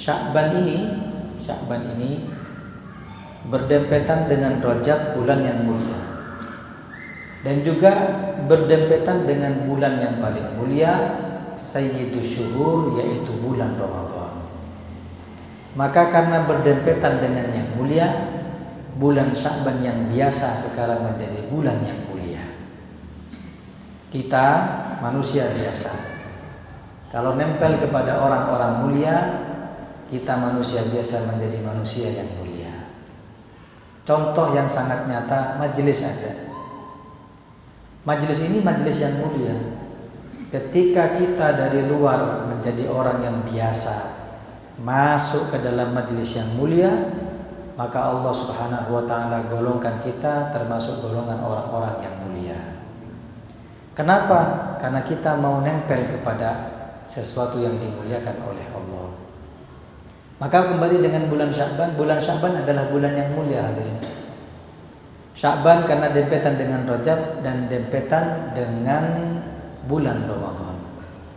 Sya'ban ini berdempetan dengan Rajab, bulan yang mulia, dan juga berdempetan dengan bulan yang paling mulia, Sayyidus Syuhur, yaitu bulan Ramadan. Maka karena berdempetan dengan yang mulia, bulan Sya'ban yang biasa sekarang menjadi bulan yang mulia. Kita manusia biasa, kalau nempel kepada orang-orang mulia, kita manusia biasa menjadi manusia yang mulia. Contoh yang sangat nyata, majelis aja. Majelis ini majelis yang mulia. Ketika kita dari luar menjadi orang yang biasa, masuk ke dalam majelis yang mulia, maka Allah Subhanahu wa ta'ala golongkan kita termasuk golongan orang-orang yang mulia. Kenapa? Karena kita mau nempel kepada sesuatu yang dimuliakan oleh Allah. Maka kembali dengan bulan Sya'ban. Bulan Sya'ban adalah bulan yang mulia, hadirin. Sya'ban karena dempetan dengan Rajab dan dempetan dengan bulan Ramadan.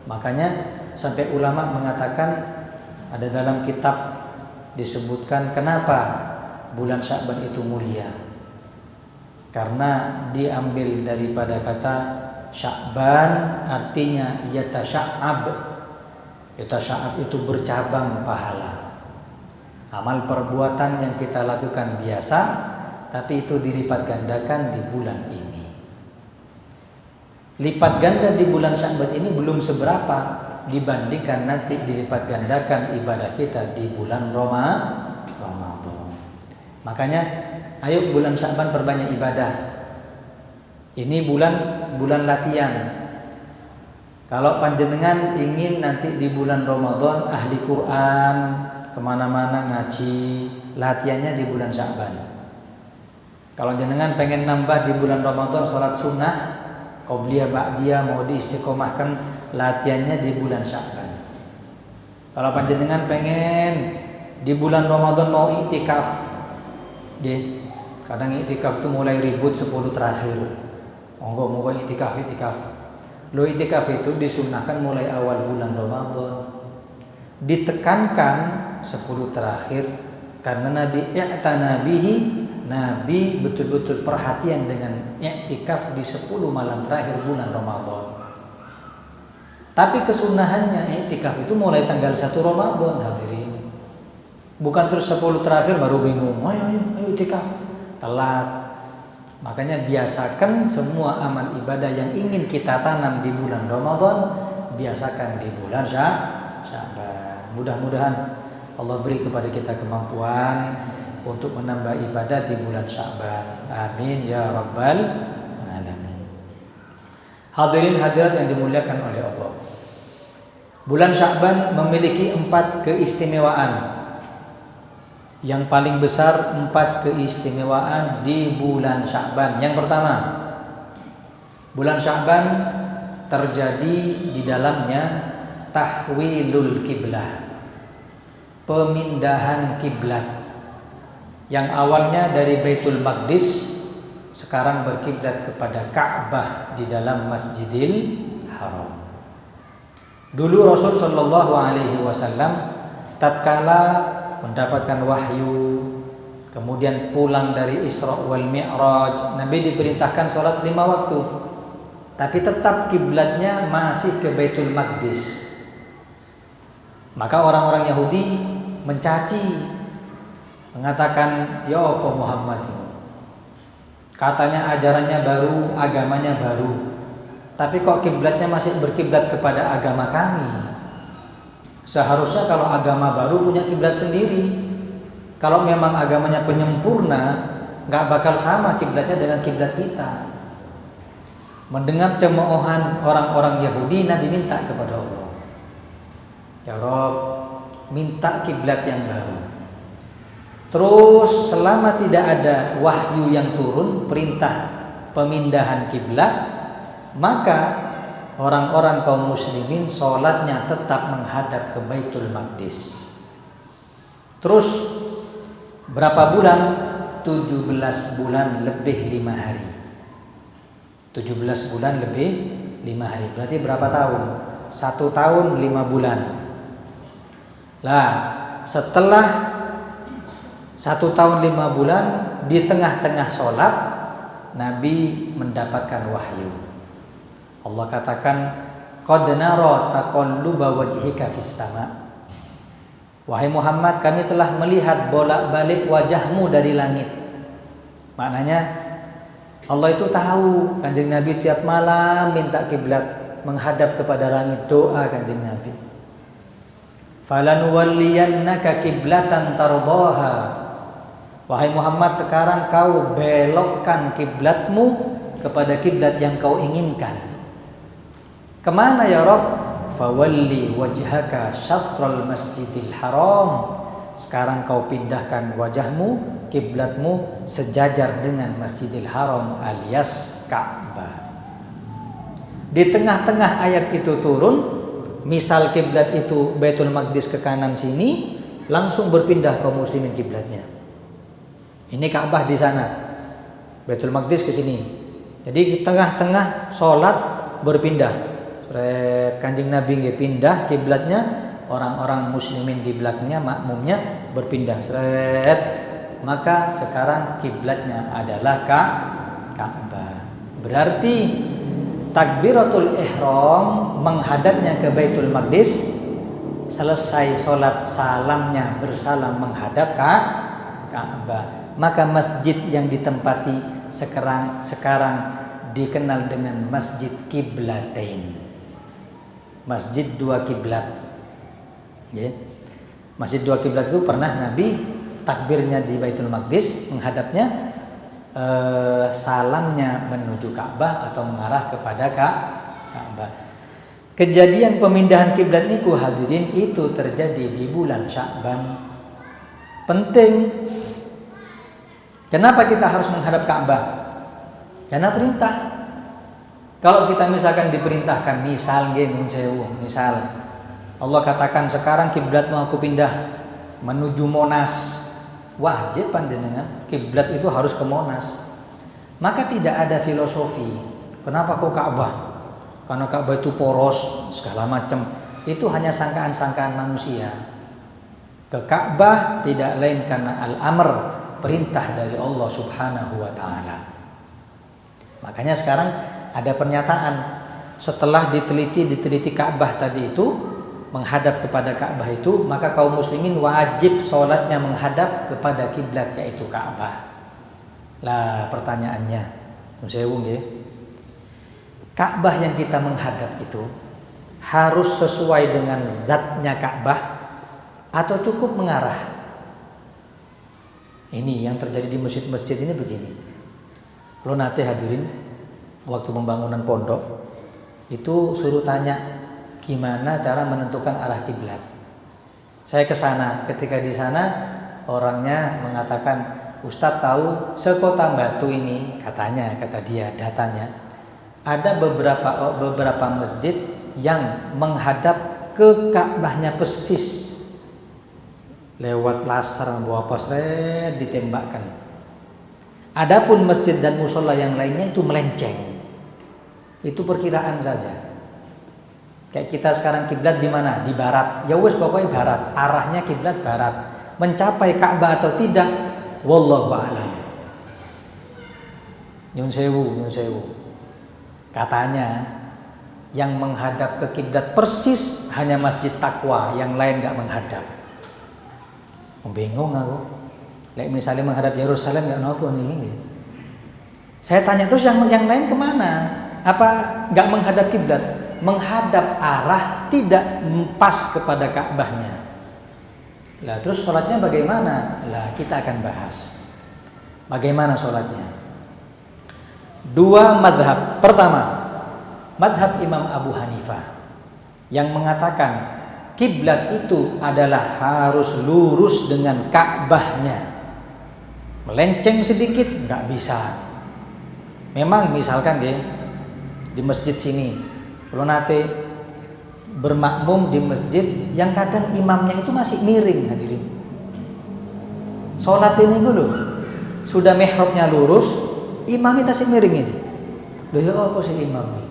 Makanya sampai ulama mengatakan, ada dalam kitab disebutkan kenapa bulan Sya'ban itu mulia. Karena diambil daripada kata Sya'ban, artinya yatasya'ab. Yatasya'ab itu bercabang pahala. Amal perbuatan yang kita lakukan biasa, tapi itu dilipat gandakan di bulan ini. Lipat ganda di bulan Sya'ban ini belum seberapa dibandingkan nanti dilipat gandakan ibadah kita di bulan Ramadan. Makanya ayo bulan Sya'ban perbanyak ibadah. Ini bulan latihan. Kalau panjenengan ingin nanti di bulan Ramadan ahli Quran, kemana-mana ngaji, latihannya di bulan Sya'ban. Kalau jenengan pengen nambah di bulan Ramadan sholat sunnah, qobliyah ba'diyah, mau diistiqomahkan, latihannya di bulan Sya'ban. Kalau panjenengan pengen di bulan Ramadan mau iktikaf, kadang iktikaf itu mulai ribut 10 terakhir. Monggo iktikaf. Lo iktikaf itu disunnahkan mulai awal bulan Ramadan. Ditekankan 10 terakhir karena Nabi i'tana bihi, Nabi betul-betul perhatian dengan i'tikaf di 10 malam terakhir bulan Ramadan. Tapi kesunahannya i'tikaf itu mulai tanggal 1 Ramadan, hadirin. Bukan terus 10 terakhir baru bingung, ayo i'tikaf. Telat. Makanya biasakan semua amal ibadah yang ingin kita tanam di bulan Ramadan, biasakan di bulan Sya'ban. Mudah-mudahan Allah beri kepada kita kemampuan untuk menambah ibadah di bulan Sya'ban. Amin ya rabbal alamin. Hadirin hadirat yang dimuliakan oleh Allah, bulan Sya'ban memiliki 4 keistimewaan. Yang paling besar 4 keistimewaan di bulan Sya'ban. Yang pertama, bulan Sya'ban terjadi di dalamnya tahwilul kiblah, pemindahan kiblat. Yang awalnya dari Baitul Maqdis sekarang berkiblat kepada Ka'bah di dalam Masjidil Haram. Dulu Rasul sallallahu alaihi wasallam tatkala mendapatkan wahyu, kemudian pulang dari Isra wal Mi'raj, Nabi diperintahkan sholat 5 waktu, tapi tetap kiblatnya masih ke Baitul Maqdis. Maka orang-orang Yahudi mencaci, mengatakan, ya apa Muhammad ini, katanya ajarannya baru, agamanya baru, tapi kok kiblatnya masih berkiblat kepada agama kami. Seharusnya kalau agama baru punya kiblat sendiri. Kalau memang agamanya penyempurna, nggak bakal sama kiblatnya dengan kiblat kita. Mendengar cemoohan orang-orang Yahudi, Nabi minta kepada Allah, ya Rabb, minta kiblat yang baru. Terus selama tidak ada wahyu yang turun, perintah pemindahan kiblat, maka orang-orang kaum muslimin sholatnya tetap menghadap ke Baitul Maqdis. Terus berapa bulan? 17 bulan lebih 5 hari. 17 bulan lebih 5 hari. Berarti berapa tahun? 1 tahun 5 bulan. Lah, setelah 1 tahun 5 bulan di tengah-tengah sholat Nabi mendapatkan wahyu. Allah katakan qad nara taqalluba wajhika fis sama. Wahai Muhammad, kami telah melihat bolak-balik wajahmu dari langit. Maknanya Allah itu tahu Kanjeng Nabi tiap malam minta kiblat menghadap kepada langit, doa Kanjeng Nabi. Falanuwalliyannaka kiblatan tardaha. Wahai Muhammad, sekarang kau belokkan kiblatmu kepada kiblat yang kau inginkan. Kemana ya Rabb? Fawalli wajhaka syatral masjidil haram. Sekarang kau pindahkan wajahmu, kiblatmu sejajar dengan Masjidil Haram alias Ka'bah. Di tengah-tengah ayat itu turun, misal kiblat itu Baitul Maqdis ke kanan sini, langsung berpindah kaum muslimin kiblatnya. Ini Ka'bah di sana, Baitul Maqdis ke sini. Jadi di tengah-tengah sholat berpindah. Kanjeng Nabi pindah kiblatnya, orang-orang muslimin di belakangnya, makmumnya berpindah. Maka sekarang kiblatnya adalah Ka'bah. Berarti takbiratul ihram menghadapnya ke Baitul Maqdis, selesai sholat salamnya bersalam menghadap Ka'bah. Maka masjid yang ditempati sekarang dikenal dengan Masjid Qiblatain. Masjid 2 kiblat. Ya. Masjid 2 kiblat itu pernah Nabi takbirnya di Baitul Maqdis menghadapnya, salamnya menuju Ka'bah atau mengarah kepada Ka'bah. Kejadian pemindahan kiblat niku hadirin itu terjadi di bulan Sya'ban. Penting. Kenapa kita harus menghadap Ka'bah? Karena perintah. Kalau kita misalkan diperintahkan, misal Allah katakan sekarang kiblatmu aku pindah menuju Monas, wajib panjenengan kiblat itu harus ke Monas. Maka tidak ada filosofi. Kenapa kok Ka'bah? Karena Ka'bah itu poros segala macam. Itu hanya sangkaan-sangkaan manusia. Ke Ka'bah tidak lain karena al-amr, perintah dari Allah Subhanahu wa taala. Makanya sekarang ada pernyataan setelah diteliti Ka'bah tadi itu, menghadap kepada Ka'bah itu, maka kaum muslimin wajib sholatnya menghadap kepada kiblat yaitu Ka'bah. Lah pertanyaannya, Ka'bah yang kita menghadap itu harus sesuai dengan zatnya Ka'bah atau cukup mengarah? Ini yang terjadi di masjid-masjid ini begini. Kalau nanti hadirin waktu pembangunan pondok itu suruh tanya gimana cara menentukan arah kiblat. Saya ke sana, ketika di sana orangnya mengatakan, Ustadz tahu sekota Batu ini, kata dia datanya ada beberapa masjid yang menghadap ke Ka'bahnya persis, lewat laser bawa posret ditembakkan. Adapun masjid dan musola yang lainnya itu melenceng. Itu perkiraan saja. Kayak kita sekarang kiblat di mana? Di barat. Ya wes pokoknya barat. Arahnya kiblat barat. Mencapai Ka'bah atau tidak? Wallahu a'lam. Nyun sewu. Katanya yang menghadap ke kiblat persis hanya Masjid Taqwa, yang lain enggak menghadap. Bingung aku. Misalnya menghadap Yerusalem nggak nopo nih. Saya tanya terus yang lain kemana? Apa nggak menghadap kiblat? Menghadap arah tidak pas kepada Ka'bahnya. Lah terus sholatnya bagaimana? Lah kita akan bahas. Bagaimana sholatnya? 2 madhab. Pertama, madhab Imam Abu Hanifah yang mengatakan kiblat itu adalah harus lurus dengan Ka'bahnya. Melenceng sedikit nggak bisa. Memang misalkan di masjid sini, kalau nanti bermakmum di masjid yang kadang imamnya itu masih miring hadirin. Sholat ini dulu sudah mihrabnya lurus, imamnya masih miring ini. Loh ya apa sih imamnya?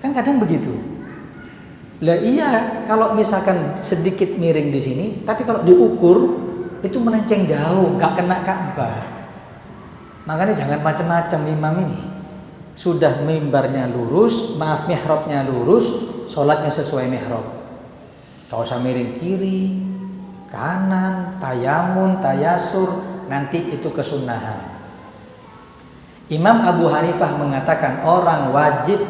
Kan kadang begitu. Lah iya, kalau misalkan sedikit miring di sini, tapi kalau diukur itu melenceng jauh, nggak kena Ka'bah. Makanya jangan macam-macam imam ini. Sudah mimbarnya lurus, mihrabnya lurus, sholatnya sesuai mihrab. Gak usah miring kiri, kanan, tayamun, tayasur, nanti itu kesunahan. Imam Abu Hanifah mengatakan orang wajib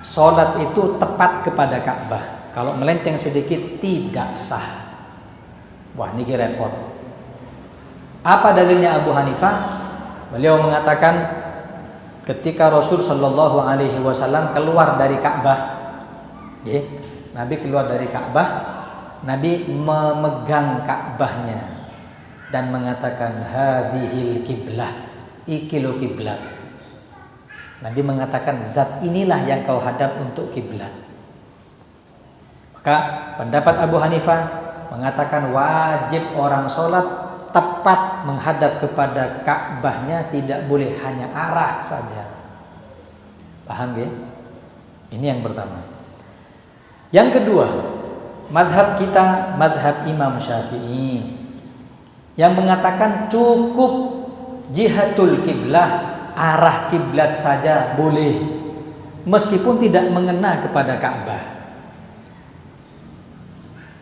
sholat itu tepat kepada Ka'bah. Kalau melenceng sedikit tidak sah. Wah, ini repot. Apa dalilnya Abu Hanifah? Beliau mengatakan ketika Rasul Shallallahu Alaihi Wasallam keluar dari Ka'bah, Nabi keluar dari Ka'bah, Nabi memegang Ka'bahnya dan mengatakan hadhil kiblah, ikilu kiblat. Nabi mengatakan zat inilah yang kau hadap untuk kiblat. Maka pendapat Abu Hanifah mengatakan wajib orang sholat tepat menghadap kepada Ka'bahnya, tidak boleh hanya arah saja. Paham ya? Ini yang pertama. Yang kedua, madhab kita, madhab Imam Syafi'i yang mengatakan cukup jihatul kiblah, arah kiblat saja boleh, meskipun tidak mengena kepada Ka'bah.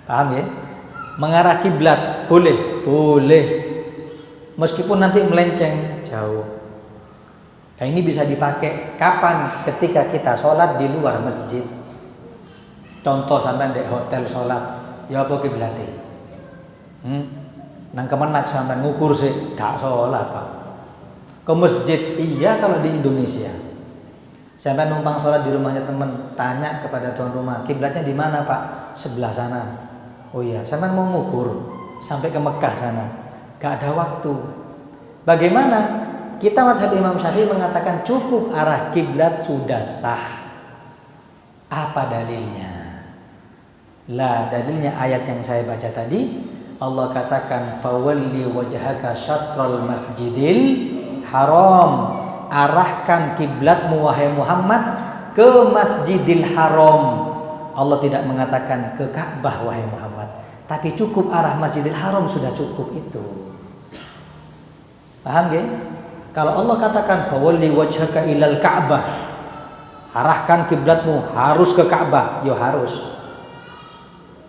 Paham ya? Mengarah kiblat boleh, meskipun nanti melenceng jauh. Nah, ini bisa dipakai kapan? Ketika kita sholat di luar masjid. Contoh sampai di hotel sholat, ya apa kiblatnya? Nang kemenak sampai ngukur sih, gak sholat Pak. Ke masjid iya kalau di Indonesia. Sampai numpang sholat di rumahnya teman, tanya kepada tuan rumah, kiblatnya di mana Pak? Sebelah sana. Oh iya, sampai mau ngukur sampai ke Mekah sana, gak ada waktu. Bagaimana? Kita madhab Imam Syafi'i mengatakan cukup arah kiblat sudah sah. Apa dalilnya? Lah, dalilnya ayat yang saya baca tadi. Allah katakan fawalli wajhaka syatral masjidil haram, arahkan kiblatmu wahai Muhammad ke Masjidil Haram. Allah tidak mengatakan ke Ka'bah wahai Muhammad, tapi cukup arah Masjidil Haram sudah cukup itu. Paham ya? Kalau Allah katakan fawalli wajhaka ilal Ka'bah, arahkan kiblatmu harus ke Ka'bah, ya harus.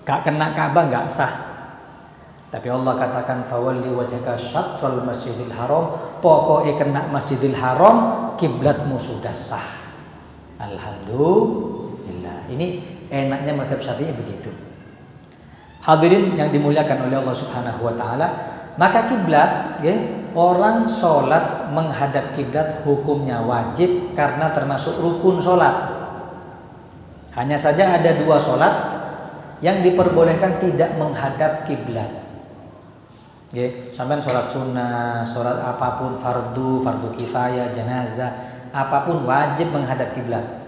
Gak kena Ka'bah gak sah. Tapi Allah katakan fawalli wajhaka syatral Masjidil Haram, pokoknya kena Masjidil Haram, kiblatmu sudah sah. Alhamdulillah. Ini enaknya mazhab Syafi'i begitu. Hadirin yang dimuliakan oleh Allah Subhanahu wa taala, maka kiblat ya, orang sholat menghadap kiblat hukumnya wajib karena termasuk rukun sholat. Hanya saja ada dua sholat yang diperbolehkan tidak menghadap kiblat. Sampai sholat sunnah, sholat apapun, fardu kifayah, jenazah, apapun wajib menghadap kiblat.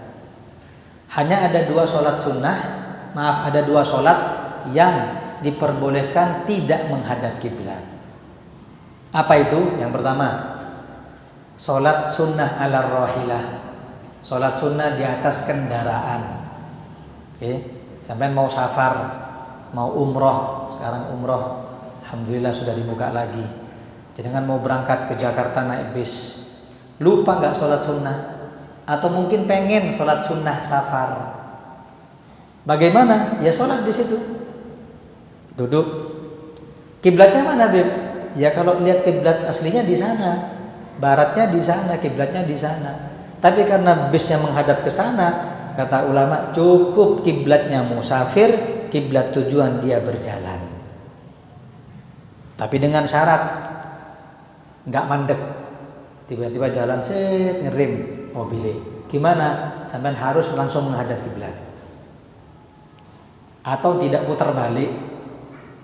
Hanya ada dua sholat sunnah, ada dua sholat yang diperbolehkan tidak menghadap kiblat. Apa itu? Yang pertama, sholat sunnah ala rahilah, sholat sunnah di atas kendaraan. Sampai mau safar, mau umroh, sekarang umroh alhamdulillah sudah dibuka lagi. Jangan mau berangkat ke Jakarta naik bis, lupa nggak sholat sunnah, atau mungkin pengen sholat sunnah safar. Bagaimana? Ya sholat di situ, duduk. Kiblatnya mana Beb? Ya kalau lihat kiblat aslinya di sana, baratnya di sana, kiblatnya di sana. Tapi karena bisnya menghadap ke sana, kata ulama cukup kiblatnya musafir, kiblat tujuan dia berjalan. Tapi dengan syarat nggak mandek, tiba-tiba jalan set ngerem mobilnya. Gimana? Sampai harus langsung menghadap kiblat. Atau tidak putar balik.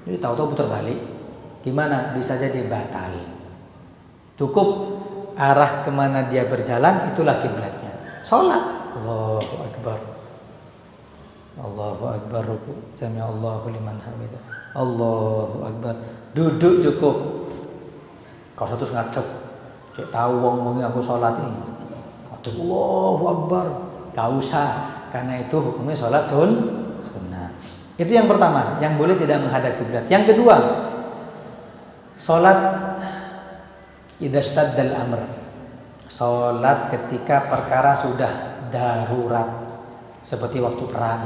Jadi tahu-tahu putar balik. Gimana? Bisa jadi batal. Cukup arah kemana dia berjalan, itulah kiblatnya. Sholat. Allahu Akbar. Allahu Akbar. Sami Allahu liman hamidah. Allahu Akbar. Duduk cukup. Kau satu ngadeg. Cek tahu wong-wong aku sholat ini. Allahu Akbar. Gak usah. karena itu hukumnya sholat sunnah. Itu yang pertama, yang boleh tidak menghadap kiblat. Yang kedua, sholat idza staddal amr, sholat ketika perkara sudah darurat, seperti waktu perang.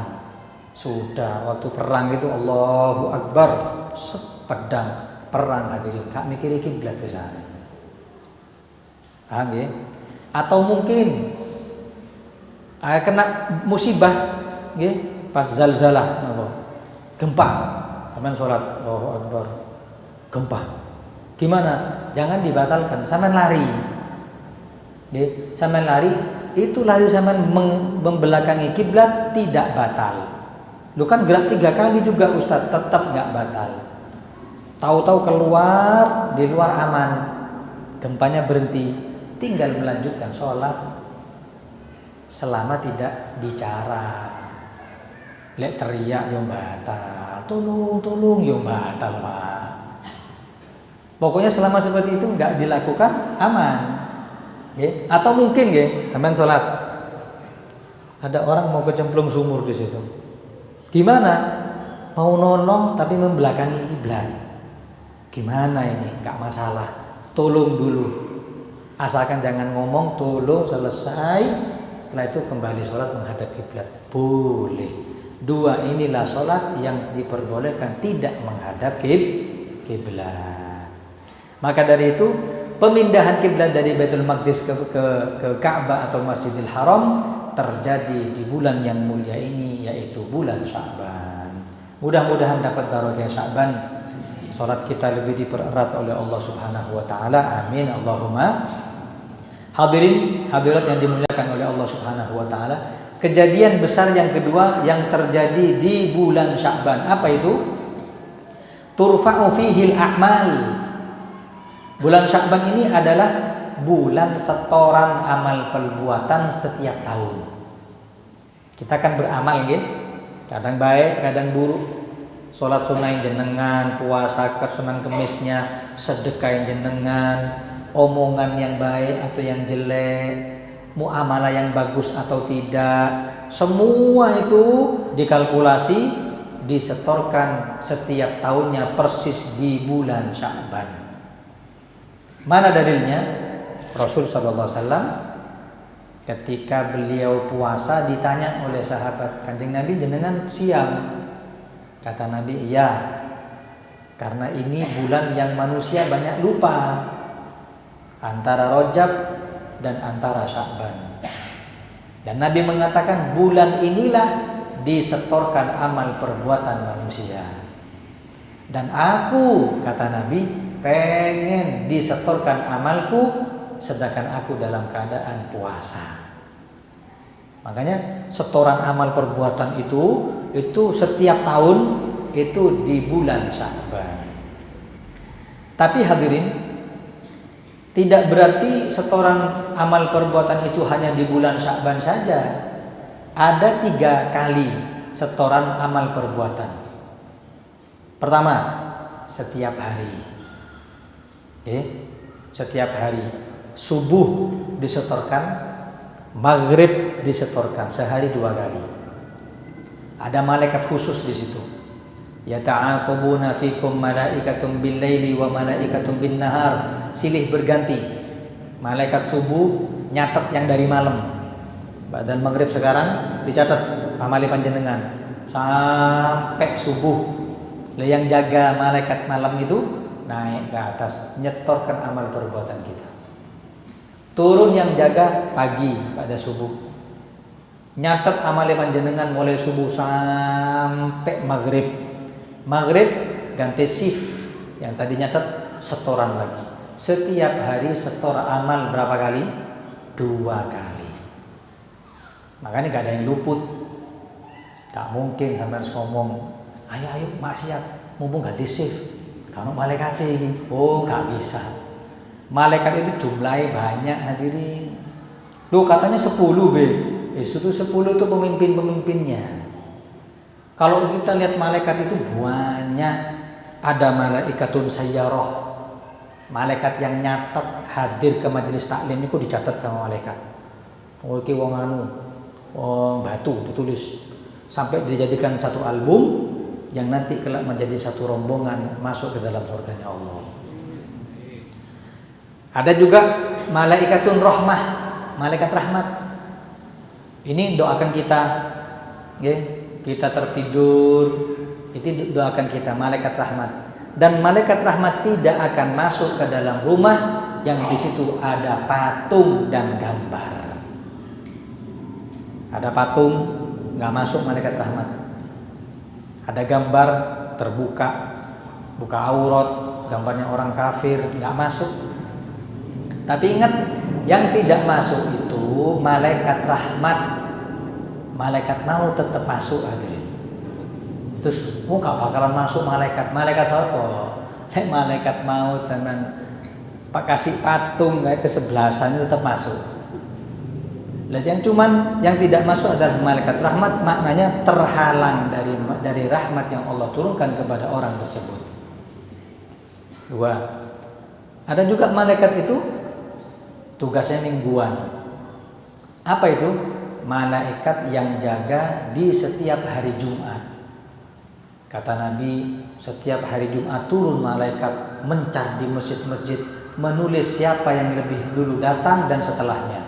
Sudah waktu perang itu Allahu Akbar, pedang perang hadirin, gak mikir kiblat misalnya. Paham ya? Atau mungkin kena musibah ya, pas zalzalah gempa, sampean sholat Allahu Akbar, gempa. Gimana? Jangan dibatalkan, sampean lari. Ya, sampean lari, itu lari sampean membelakangi kiblat tidak batal. Lu kan gerak 3 kali juga Ustadz, tetap nggak batal. Tahu-tahu keluar, di luar aman, gempanya berhenti, tinggal melanjutkan sholat selama tidak bicara. Lek teriak yang batal, tolong yang batal Pak. Pokoknya selama seperti itu nggak dilakukan aman. Ya. Atau mungkin ya, sampean sholat, ada orang mau kecemplung sumur di situ. Gimana? Mau nolong tapi membelakangi kiblat. Gimana ini? Gak masalah. Tolong dulu. Asalkan jangan ngomong, tolong selesai. Setelah itu kembali sholat menghadap kiblat. Boleh. 2 inilah sholat yang diperbolehkan tidak menghadap kiblat. Maka dari itu, pemindahan kiblat dari Baitul Maqdis ke Ka'bah atau Masjidil Haram terjadi di bulan yang mulia ini, yaitu bulan Sya'ban. Mudah-mudahan dapat barokah Sya'ban. Salat kita lebih dipererat oleh Allah Subhanahu wa taala. Amin Allahumma. Hadirin hadirat yang dimuliakan oleh Allah Subhanahu wa taala, kejadian besar yang kedua yang terjadi di bulan Sya'ban, apa itu? Turfa'u fihil a'mal. Bulan Sya'ban ini adalah bulan setoran amal perbuatan setiap tahun. Kita akan beramal nggih. Kadang baik, kadang buruk. Salat sunah jenengan, puasa Senin Kemisnya, sedekah jenengan, omongan yang baik atau yang jelek, muamalah yang bagus atau tidak, semua itu dikalkulasi, disetorkan setiap tahunnya persis di bulan Sya'ban. Mana dalilnya? Rasul sallallahu alaihi wasallam ketika beliau puasa ditanya oleh sahabat, Kanjeng Nabi jenengan siang? Kata Nabi, iya, karena ini bulan yang manusia banyak lupa, antara Rajab dan antara Sya'ban. Dan Nabi mengatakan bulan inilah disetorkan amal perbuatan manusia. Dan aku, kata Nabi, pengen disetorkan amalku sedangkan aku dalam keadaan puasa. Makanya setoran amal perbuatan itu setiap tahun itu di bulan Sya'ban. Tapi hadirin, tidak berarti setoran amal perbuatan itu hanya di bulan Sya'ban saja. Ada 3 kali setoran amal perbuatan. Pertama, setiap hari. Setiap hari. Subuh disetorkan, maghrib disetorkan, sehari 2 kali. Ada malaikat khusus di situ. Yata'aqabuna fikum malaikatun bil laili wa malaikatun bin nahar, silih berganti. Malaikat subuh nyatet yang dari malam. Badan maghrib sekarang dicatat amali panjenengan sampai subuh. Yang jaga malaikat malam itu naik ke atas nyetorkan amal perbuatan kita. Turun yang jaga pagi pada subuh, nyatet amal panjenengan mulai subuh sampai maghrib. Maghrib ganti shift, yang tadi nyatet setoran lagi. Setiap hari setor amal berapa kali? 2 kali. Makanya gak ada yang luput. Gak mungkin sampai ngomong, ayo maksiat, mumpung ganti shift. Kalau malaikat ini, gak bisa. Malaikat itu jumlahnya banyak hadirin. Loh katanya 10 itu 10 itu pemimpin-pemimpinnya. Kalau kita lihat malaikat itu banyak. Ada malaikatun sayyarah, malaikat yang nyatet hadir ke majelis taklim itu dicatat sama malaikat. Iki wong anu batu ditulis sampai dijadikan satu album yang nanti kelak menjadi satu rombongan masuk ke dalam surganya Allah. Ada juga malaikatun rahmah, malaikat rahmat. Ini doakan kita, ya, kita tertidur, itu doakan kita malaikat rahmat. Dan malaikat rahmat tidak akan masuk ke dalam rumah yang di situ ada patung dan gambar. Ada patung, nggak masuk malaikat rahmat. Ada gambar terbuka, buka aurat, gambarnya orang kafir, nggak masuk. Tapi ingat, yang tidak masuk itu malaikat rahmat. Malaikat maut tetap masuk hadirin. Terus nggak bakalan masuk malaikat. Malaikat siapa? Malaikat maut sama Pak kasih patung kayak kesebelasan tetap masuk. Yang tidak masuk adalah malaikat rahmat, maknanya terhalang dari rahmat yang Allah turunkan kepada orang tersebut. Dua. Ada juga malaikat itu tugasnya mingguan. Apa itu? Malaikat yang jaga di setiap hari Jumat. Kata Nabi, setiap hari Jumat turun malaikat mencar di masjid-masjid, menulis siapa yang lebih dulu datang dan setelahnya.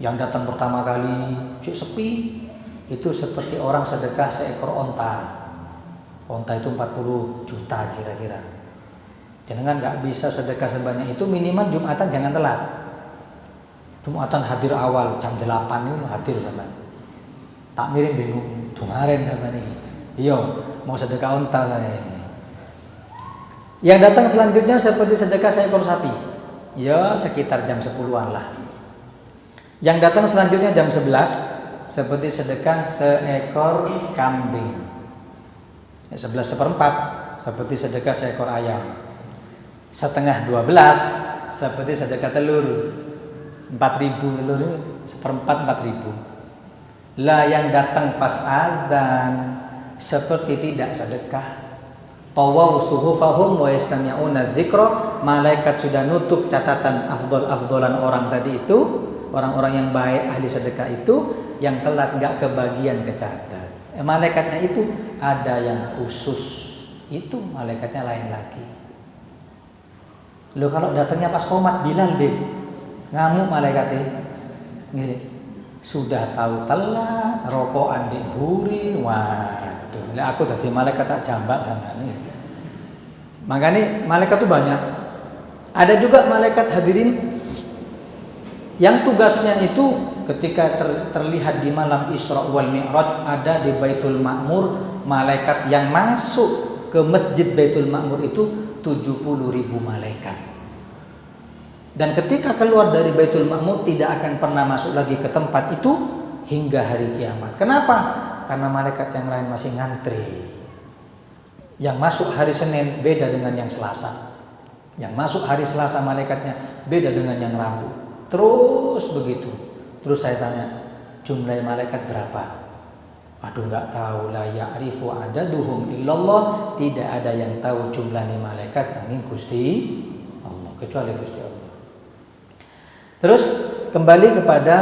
Yang datang pertama kali sepi, itu seperti orang sedekah seekor onta. Onta itu 40 juta kira-kira. Jangan nggak bisa sedekah sebanyak itu, minimal Jumatan jangan telat. Jumatan hadir awal jam 8 itu hadir sama. Tak miring bingung, tungaren sama ini. Iyo, mau sedekah onta saya ini. Yang datang selanjutnya seperti sedekah seekor sapi. Ya sekitar jam 10-an lah. Yang datang selanjutnya jam 11 seperti sedekah seekor kambing. 11/4 seperti sedekah seekor ayam. Setengah 12 seperti sedekah telur. 4.000 telur, 1/4 4.000. Lah yang datang pas azan seperti tidak sedekah. Tawaw suhufahum wa yastami'una dzikra, malaikat sudah nutup catatan afdolan orang tadi itu, orang-orang yang baik ahli sedekah itu, yang telat nggak kebagian kecatat. Malaikatnya itu ada yang khusus, itu malaikatnya lain lagi. Lo kalau datangnya pas qomat Bilal beb, ngamuk malaikatnya, gini, sudah tahu telat, rokokan di buri, waduh, aku tadi malaikat tak jambak sama ini. Makanya malaikat itu banyak. Ada juga malaikat hadirin yang tugasnya itu ketika terlihat di malam Isra wal Mi'raj, ada di Baitul Ma'mur malaikat yang masuk ke masjid Baitul Ma'mur itu 70.000 malaikat. Dan ketika keluar dari Baitul Ma'mur tidak akan pernah masuk lagi ke tempat itu hingga hari kiamat. Kenapa? Karena malaikat yang lain masih ngantri. Yang masuk hari Senin beda dengan yang Selasa. Yang masuk hari Selasa malaikatnya beda dengan yang Rabu. Terus begitu. Terus saya tanya, jumlah malaikat berapa? Aduh nggak tahu, la ya'rifu adaduhum illallah. Tidak ada yang tahu jumlahnya malaikat angin Gusti Allah, kecuali Gusti Allah. Terus kembali kepada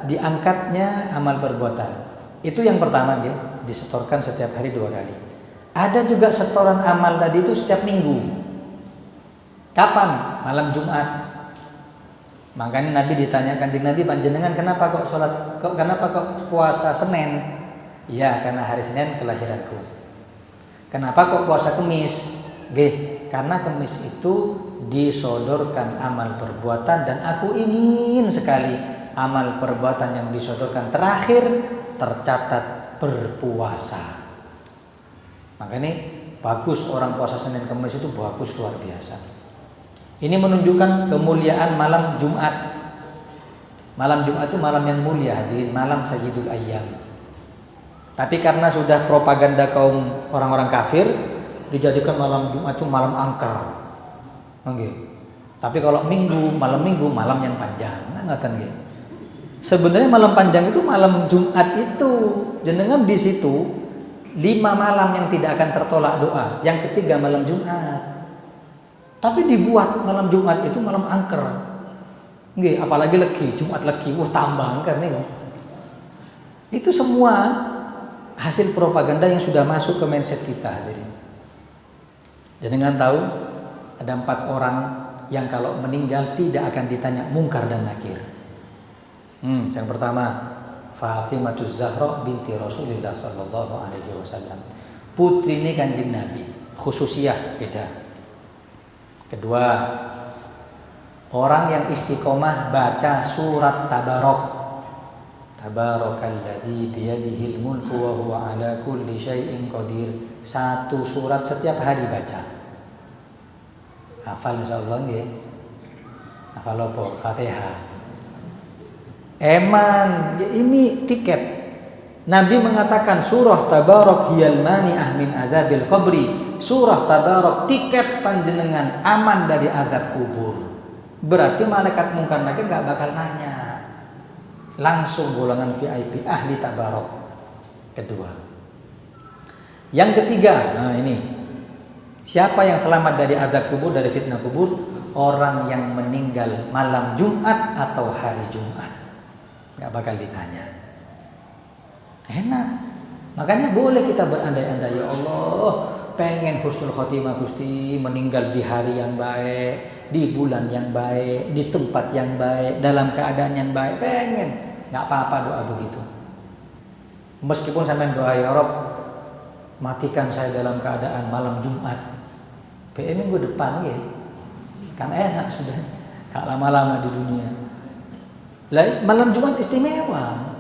diangkatnya amal perbuatan. Itu yang pertama ya, disetorkan setiap hari 2 kali. Ada juga setoran amal tadi itu setiap minggu. Kapan? Malam Jumat. Makanya Nabi ditanya Kanjeng Nabi, panjenengan kenapa kok kenapa kok puasa Senin? Ya, karena hari Senin kelahiranku. Kenapa kok puasa Kemis? Karena Kemis itu disodorkan amal perbuatan dan aku ingin sekali amal perbuatan yang disodorkan terakhir tercatat berpuasa. Makanya bagus orang puasa Senin Kemis itu bagus luar biasa. Ini menunjukkan kemuliaan malam Jumat. Malam Jumat itu malam yang mulia, hadirin, malam Sayyidul Ayyam. Tapi karena sudah propaganda kaum orang-orang kafir, dijadikan malam Jumat itu malam angker. Tapi kalau malam Minggu malam yang panjang. Sebenarnya malam panjang itu malam Jumat itu. Jenengan di situ 5 malam yang tidak akan tertolak doa. Yang ketiga malam Jumat. Tapi dibuat malam Jumat itu malam angker. Apalagi legi, Jumat legi, tambah angker nih. Itu semua hasil propaganda yang sudah masuk ke mindset kita, hadirin. Jangan tahu ada 4 orang yang kalau meninggal tidak akan ditanya mungkar dan nakir. Yang pertama, Fatimah Zahra binti Rasulullah sallallahu alaihi wasallam. Putri ini Kanjeng Nabi, khususiyah beda. Kedua, orang yang istiqomah baca surat Tabarok. Tabarakalladzi biyadihil mulku wa huwa ala kulli syai'in qadir. 1 surat setiap hari baca. Hafal insyaallah nggih. Hafal apa? Fatihah. Eman, ini tiket. Nabi mengatakan surah Tabarok hiyal mani'ah min adzabil qabri. Surah Tabarok tiket panjenengan aman dari azab kubur. Berarti malaikat mungkar nakir enggak bakal nanya. Langsung golongan VIP ahli Tabarok. Kedua. Yang ketiga, nah ini. Siapa yang selamat dari azab kubur, dari fitnah kubur? Orang yang meninggal malam Jumat atau hari Jumat. Gak bakal ditanya. Enak. Makanya boleh kita berandai-andai, ya Allah, pengen husnul khotimah Gusti, meninggal di hari yang baik, di bulan yang baik, di tempat yang baik, dalam keadaan yang baik, pengen. Gak apa-apa doa begitu. Meskipun sampai doa, ya Rob, matikan saya dalam keadaan malam Jumat. PM minggu depan ya. Kan enak sudah. Gak lama-lama di dunia. Malam Jumat istimewa.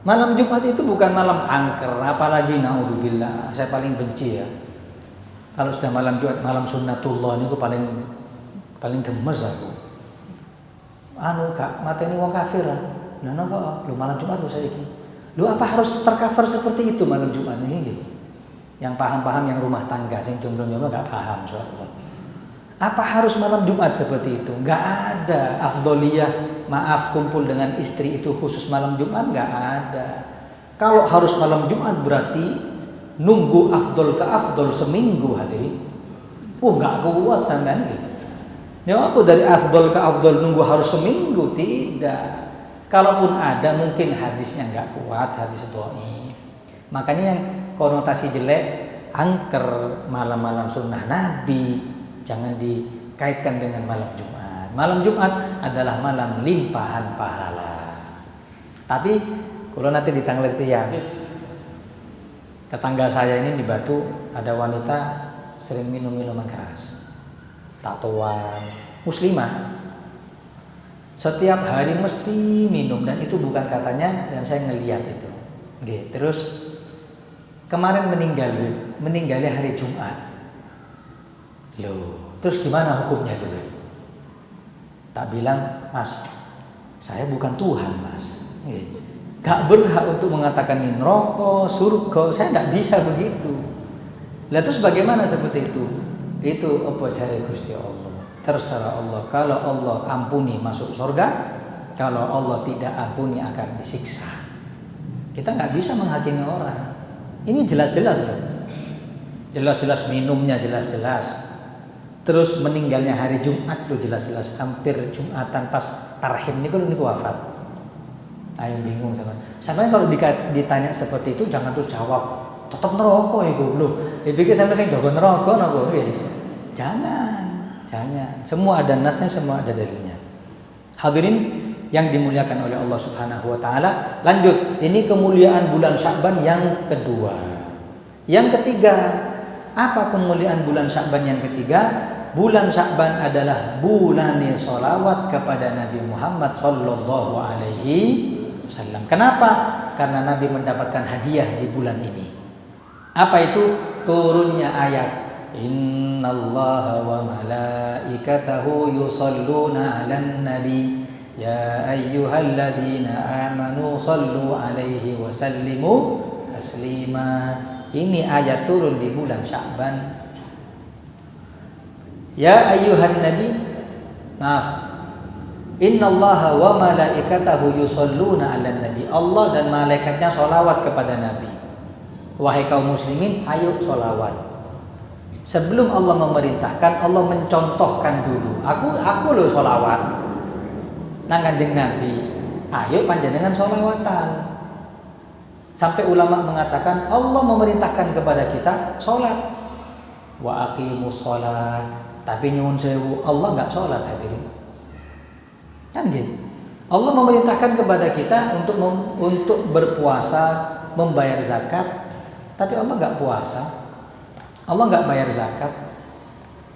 Malam Jumat itu bukan malam angker, apalagi naudzubillah. Saya paling benci ya. Kalau sudah malam Jumat, malam sunnatullah ini aku paling gemes aku. Kak, mateni wong kafir. Nah, napa? Lu malam Jumat lu saiki. Lu apa harus tercover seperti itu malam Jumat ini gitu. Yang paham-paham yang rumah tangga, sing jomblo-jomblo enggak paham soalnya. Apa harus malam Jumat seperti itu? Enggak ada. Afdoliyah, maaf, kumpul dengan istri itu khusus malam Jumat, enggak ada. Kalau harus malam Jumat berarti nunggu afdol ke afdol seminggu, hadirin. Enggak kuat sampean gitu. Ya apa dari afdol ke afdol nunggu harus seminggu? Tidak. Kalaupun ada mungkin hadisnya enggak kuat, hadis dhaif. Makanya yang konotasi jelek, angker malam-malam sunnah Nabi, jangan dikaitkan dengan malam Jumat. Malam Jumat adalah malam limpahan pahala. Tapi kalau nanti di tanggal itu ya, tetangga saya ini di Batu ada wanita sering minum minuman keras, tatoan, muslimah. Setiap hari mesti minum dan itu bukan katanya, dan saya ngelihat itu. Oke, terus kemarin meninggalnya hari Jumat. Loh, terus gimana hukumnya itu? Tak bilang, Mas, saya bukan Tuhan, Mas. Gak berhak untuk mengatakan ini neraka, surga. Saya tidak bisa begitu. Lah terus bagaimana seperti itu? Itu apa cari Gusti Allah. Terserah Allah. Kalau Allah ampuni masuk surga, kalau Allah tidak ampuni akan disiksa. Kita nggak bisa menghakimi orang. Ini jelas-jelas loh. Jelas-jelas minumnya jelas-jelas. Terus meninggalnya hari Jumat loh jelas-jelas. Hampir Jumatan pas tarhim ini wafat. Ayo bingung sama. Sampai kalau ditanya seperti itu jangan terus jawab. Tetap neraka iku lho. Dipikir sampai sing jaga neraka napa nggih. Jangan. Semua ada nasnya, semua ada dalilnya. Hadirin yang dimuliakan oleh Allah Subhanahu wa taala. Lanjut, ini kemuliaan bulan Sya'ban yang kedua. Yang ketiga, apa kemuliaan bulan Sya'ban yang ketiga? Bulan Sya'ban adalah bulan sholawat kepada Nabi Muhammad sallallahu alaihi wasallam. Kenapa? Karena Nabi mendapatkan hadiah di bulan ini. Apa itu? Turunnya ayat Innallaha wa malaikatahu yusalluna 'alan nabi ya ayyuhalladzina amanu sallu 'alaihi wa sallimu taslima. Ini ayat turun di bulan Sya'ban. Ya ayyuhan nabi, maaf. Innallaha wa malaikatahu yusalluna 'alan nabi. Allah dan malaikatnya sholawat kepada Nabi. Wahai kaum muslimin, ayo sholawat. Sebelum Allah memerintahkan, Allah mencontohkan dulu. Aku loh sholawat nang Kanjeng Nabi. Ayo panjenengan sholawatan. Sampai ulama mengatakan Allah memerintahkan kepada kita sholat. Wa aqimus sholat. Tapi nyuwun sewu Allah nggak sholat hadirin. Kan gitu. Allah memerintahkan kepada kita untuk berpuasa, membayar zakat. Tapi Allah nggak puasa. Allah nggak bayar zakat.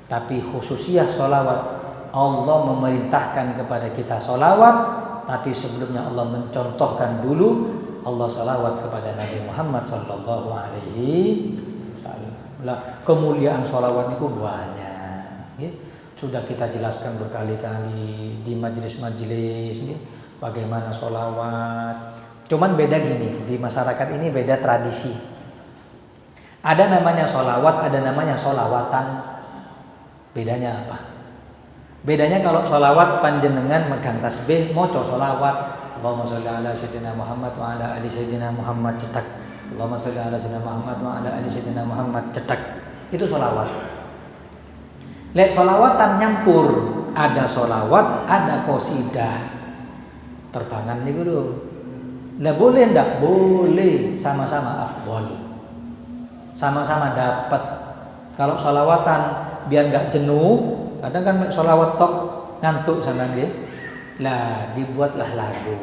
Tapi khususiyah sholawat. Allah memerintahkan kepada kita sholawat. Tapi sebelumnya Allah mencontohkan dulu Allah salawat kepada Nabi Muhammad sallallahu alaihi wasallam. Kemuliaan salawat itu banyak. Sudah kita jelaskan berkali-kali di majelis-majelis bagaimana salawat. Cuman beda gini, di masyarakat ini beda tradisi. Ada namanya salawat, ada namanya salawatan. Bedanya apa? Bedanya kalau salawat panjenengan megang tasbih, maca salawat. Allahumma sholli ala sayyidina Muhammad wa ala ali sayyidina Muhammad cetak. Allahumma sholli ala sayyidina Muhammad wa ala ali sayyidina Muhammad cetak. Itu sholawat. Lek sholawatan nyampur, ada sholawat, ada qasidah. Terbangan niku lho. Lah boleh ndak? Boleh, sama-sama afdhol. Sama-sama dapat. Kalau sholawatan biar enggak jenuh, kadang kan sholawat tok ngantuk sama dia. Lah dibuatlah lagu,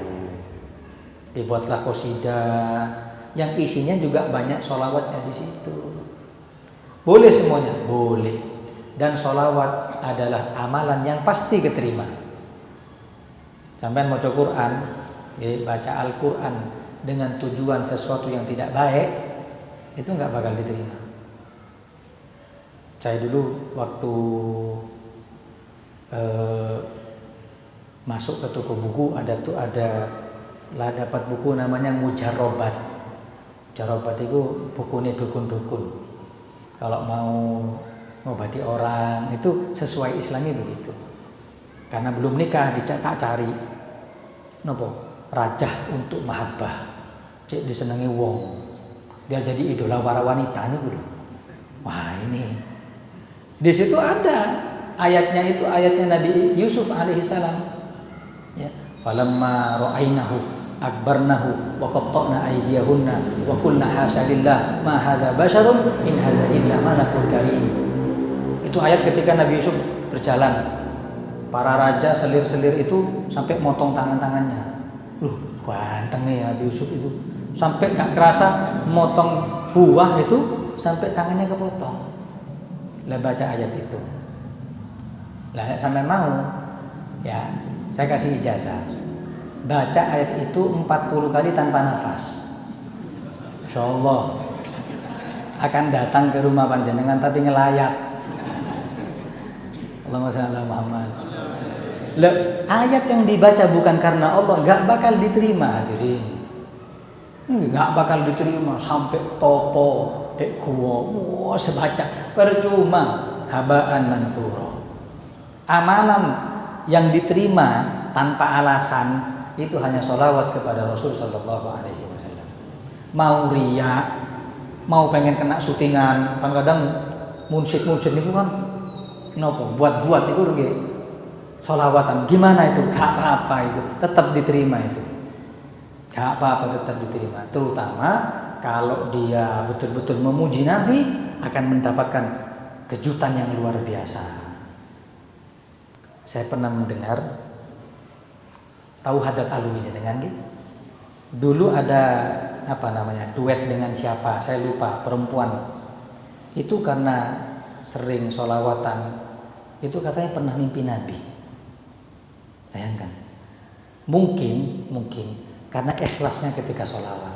dibuatlah qasidah yang isinya juga banyak sholawatnya di situ. Boleh semuanya, boleh. Dan sholawat adalah amalan yang pasti keterima. Sampai mau Quran, baca Al-Quran dengan tujuan sesuatu yang tidak baik, itu nggak bakal diterima. Saya dulu waktu masuk ke toko buku dapat buku namanya Mujarrobat. Mujarrobat itu bukunya dukun-dukun. Kalau mau ngobati orang itu sesuai Islami begitu. Karena belum nikah tak cari nopo rajah untuk mahabbah. Cek disenangi wong. Biar jadi idola para wanita nih dulu. Wah ini. Di situ ada ayatnya itu ayatnya Nabi Yusuf alaihissalam. Ya, falamma ra'ainahu akbarnahu wa qatta'na aydiyahunna wa qulna hasya lillah ma hadza basyarun in hadza illa malakun karim. Itu ayat ketika Nabi Yusuf berjalan. Para raja selir-selir itu sampai motong tangan-tangannya. Gantengnya Nabi Yusuf itu. Sampai gak kerasa motong buah itu sampai tangannya kepotong. Lah baca ayat itu. Lah sampai mau ya saya kasih ijazah. Baca ayat itu 40 kali tanpa nafas. Insyaallah akan datang ke rumah panjenengan tapi ngelayat. Allahumma shalli ala Muhammad. Ayat yang dibaca bukan karena Allah enggak bakal diterima hadirin. Enggak bakal diterima sampai topo dek kuwo sebaca percuma habaan mansura. Amalan yang diterima tanpa alasan itu hanya sholawat kepada Rasul Sallallahu Alaihi Wasallam. Mau riya, mau pengen kena syutingan, kan kadang munsyid itu kan, nopo buat itu lagi sholawatan. Gimana itu? Gak apa-apa itu, tetap diterima itu. Gak apa-apa tetap diterima. Terutama kalau dia betul-betul memuji Nabi akan mendapatkan kejutan yang luar biasa. Saya pernah mendengar tahu Haddad Alwi dengan gitu. Dulu ada duet dengan siapa? Saya lupa, perempuan. Itu karena sering sholawatan. Itu katanya pernah mimpi Nabi. Bayangkan. Mungkin karena ikhlasnya ketika sholawat.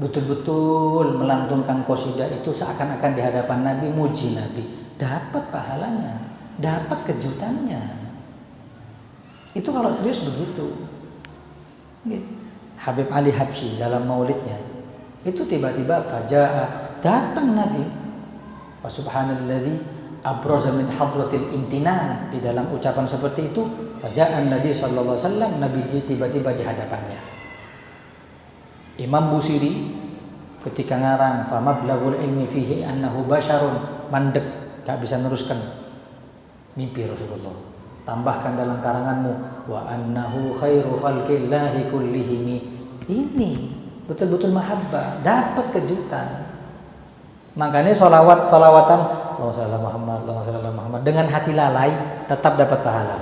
Betul-betul melantunkan qasidah itu seakan-akan di hadapan Nabi, muji Nabi. Dapat pahalanya, dapat kejutannya. Itu kalau serius begitu. Habib Ali Habsyi dalam maulidnya itu tiba-tiba faja'a datang Nabi. Fa subhanalladzi abraza min hadratil imtinan. Di dalam ucapan seperti itu faja'an Nabi sallallahu alaihi wasallam, Nabi tiba-tiba di hadapannya. Imam Busiri ketika ngarang fa mablaghul ilmi fihi annahu basyarun mandek gak bisa neruskan mimpi Rasulullah. Tambahkan dalam karanganmu wa annahu khairu khalqillahi kullihim. Ini betul-betul mahabbah, dapat kejutan. Makanya solawatan Allahumma shalli ala Muhammad, Allahumma shalli ala Muhammad dengan hati lalai tetap dapat pahala.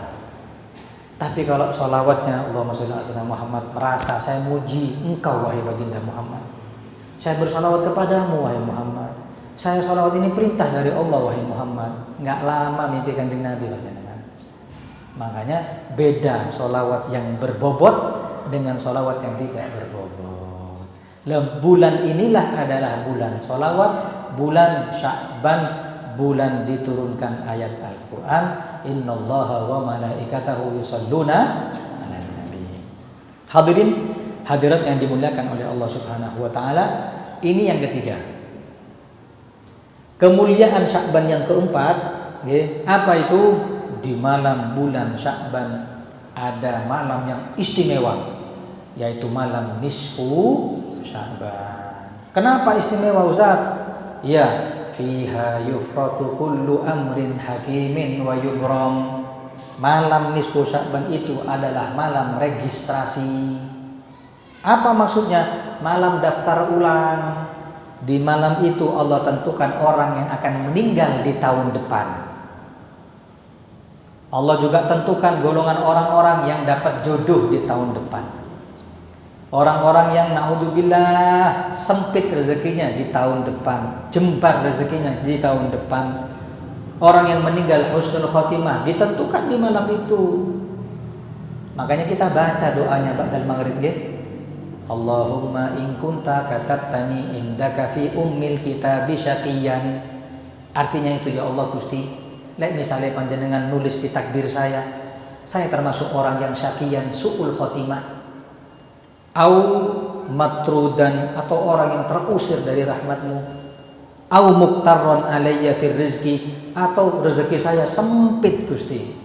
Tapi kalau solawatnya Allahumma shalli ala Muhammad, merasa saya muji engkau wahai baginda Muhammad, saya bersolawat kepadamu wahai Muhammad, saya solawat ini perintah dari Allah wahai Muhammad, nggak lama mimpi kanjeng Nabi kan. Makanya beda solawat yang berbobot dengan solawat yang tidak berbobot. Bulan inilah adalah bulan solawat, bulan Sya'ban, bulan diturunkan ayat Al-Quran. Innallaha wa malaikatahu yusalluna 'alan nabi. Hadirin hadirat yang dimuliakan oleh Allah Subhanahu wa taala, ini yang ketiga. Kemuliaan Sya'ban yang keempat, apa itu? Di malam bulan Sya'ban ada malam yang istimewa, yaitu malam nisfu Sya'ban. Kenapa istimewa Ustaz? Ya, fiha yufraqu kullu amrin hakimin wa yubram. Malam nisfu Sya'ban itu adalah malam registrasi. Apa maksudnya? Malam daftar ulang. Di malam itu Allah tentukan orang yang akan meninggal di tahun depan. Allah juga tentukan golongan orang-orang yang dapat jodoh di tahun depan. Orang-orang yang naudzubillah sempit rezekinya di tahun depan, jembar rezekinya di tahun depan. Orang yang meninggal husnul khotimah ditentukan di malam itu. Makanya kita baca doanya ba'dal maghrib ya. Allahumma in kunta katabtani indaka fi ummil kitabi syaqiyan. Artinya itu, ya Allah Gusti, lek misalnya panjenengan nulis di takdir saya termasuk orang yang syakiyan su'ul khotimah, au matrudan, atau orang yang terusir dari rahmatmu, au muktarron alayya fir rizki, atau rezeki saya sempit Gusti.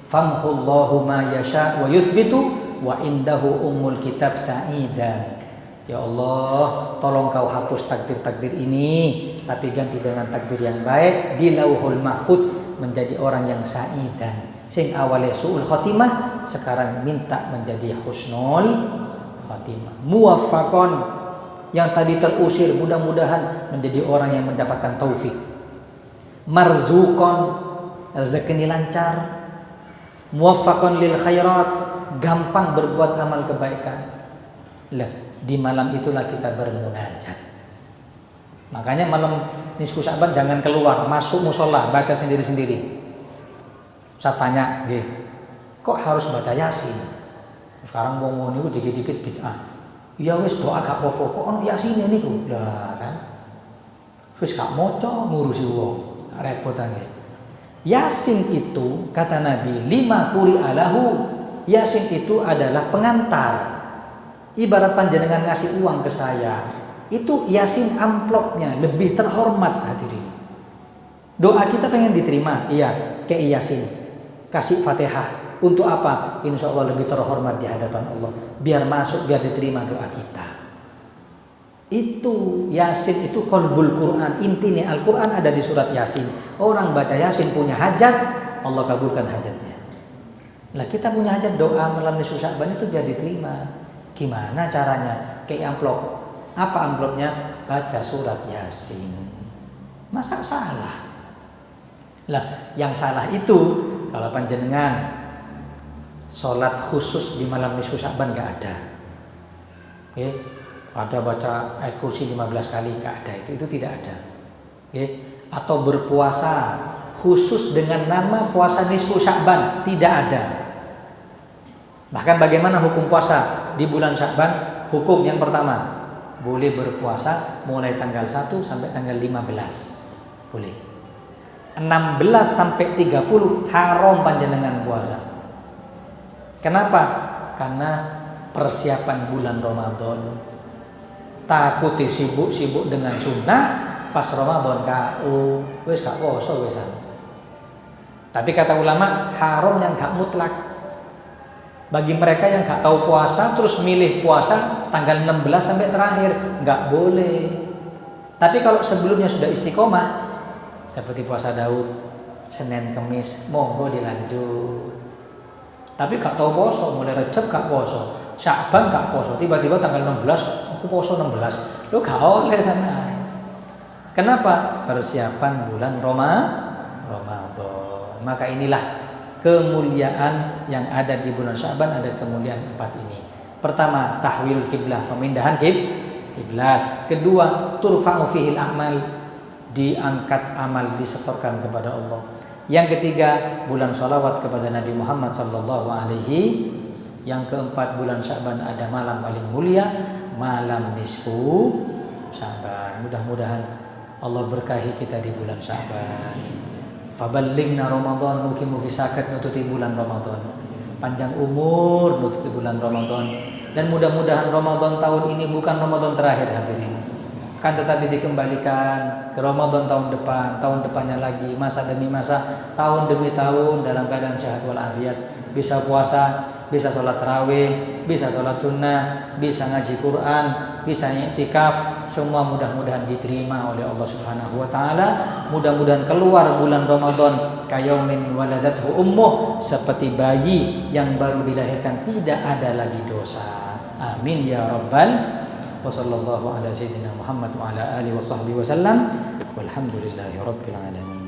Famhullahu ma yasha wa yuthbitu wa indahu ummul kitab sa'idan. Ya Allah, tolong kau hapus takdir-takdir ini, tapi ganti dengan takdir yang baik di lauhul mahfud, menjadi orang yang sa'idan. Sing awalnya su'ul khotimah, sekarang minta menjadi husnul khotimah. Muwaffaqon, yang tadi terusir mudah-mudahan menjadi orang yang mendapatkan taufik. Marzuqon, rezeki lancar. Muwaffaqon lil khairat, gampang berbuat amal kebaikan. Lah, di malam itulah kita bermunajat. Makanya malam nisfu Sya'ban jangan keluar, masuk musola, baca sendiri-sendiri. Saya tanya, kok harus baca Yasin? Sekarang wong niku dikit-dikit bid'ah. Ya wis doa gak apa-apa, kok ono Yasin niku? Lah kan. Wis gak maca ngurusi wong, repot ae. Yasin itu kata Nabi, 5 quri'alahu. Yasin itu adalah pengantar. Ibarat panjenengan ngasih uang ke saya, itu Yasin amplopnya lebih terhormat hadirin. Doa kita pengen diterima, iya, kayak Yasin, kasih Fatihah. Untuk apa? Insya Allah lebih terhormat di hadapan Allah. Biar masuk, biar diterima doa kita. Itu Yasin itu qalbul Quran. Intinya Al-Quran ada di surat Yasin. Orang baca Yasin punya hajat, Allah kabulkan hajatnya. Lah kita punya hajat, doa malam nisfu Sya'ban itu biar diterima. Gimana caranya? Kayak amplop. Apa amplopnya? Baca surat Yasin. Masa salah? Lah, yang salah itu kalau panjenengan sholat khusus di malam nisfu Sya'ban gak ada. Ada baca ayat kursi 15 kali, gak ada. Itu tidak ada. Atau berpuasa khusus dengan nama puasa nisfu Sya'ban, tidak ada. Bahkan bagaimana hukum puasa di bulan Sya'ban? Hukum yang pertama, boleh berpuasa mulai tanggal 1 sampai tanggal 15. Boleh. 16 sampai 30 haram panjenengan puasa. Kenapa? Karena persiapan bulan Ramadan. Takut sibuk-sibuk dengan sunnah, pas Ramadan kau wis gak poso wisan. Tapi kata ulama, haram yang gak mutlak. Bagi mereka yang gak tahu puasa terus milih puasa tanggal 16 sampai terakhir, gak boleh. Tapi kalau sebelumnya sudah istiqomah, seperti puasa Daud, Senin Kemis, monggo dilanjut. Tapi gak tahu poso, mulai Rejab gak poso, Sya'ban gak poso, tiba-tiba tanggal 16 aku poso 16. Lo gak oleh sana. Kenapa? Persiapan bulan Ramadan. Maka inilah kemuliaan yang ada di bulan Sya'ban, ada kemuliaan 4 ini. Pertama, tahwilul kiblah, pemindahan kiblat. Kedua, turfa'u fihil a'mal, diangkat amal, disetorkan kepada Allah. Yang ketiga, bulan sholawat kepada Nabi Muhammad sallallahu alaihi. Yang keempat, bulan Sya'ban ada malam paling mulia, malam nisfu Sya'ban. Mudah-mudahan Allah berkahi kita di bulan Sya'ban. Faballighna Ramadan, mugi-mugi sakit nututi bulan Ramadan. Panjang umur nututi bulan Ramadan. Dan mudah-mudahan Ramadan tahun ini bukan Ramadan terakhir hadirin. Kan tetapi dikembalikan ke Ramadan tahun depan, tahun depannya lagi, masa demi masa, tahun demi tahun dalam keadaan sehat walafiat. Bisa puasa, bisa sholat tarawih, bisa sholat sunnah, bisa ngaji Quran, bisa i'tikaf. Semua mudah-mudahan diterima oleh Allah Subhanahu wa taala. Mudah-mudahan keluar bulan Ramadan kayaumin waladathu ummuh, seperti bayi yang baru dilahirkan, tidak ada lagi dosa. Amin ya rabbal. Wa sallallahu ala sayyidina Muhammad wa ala alihi wa sahbihi wa sallam. Walhamdulillahi rabbil alamin.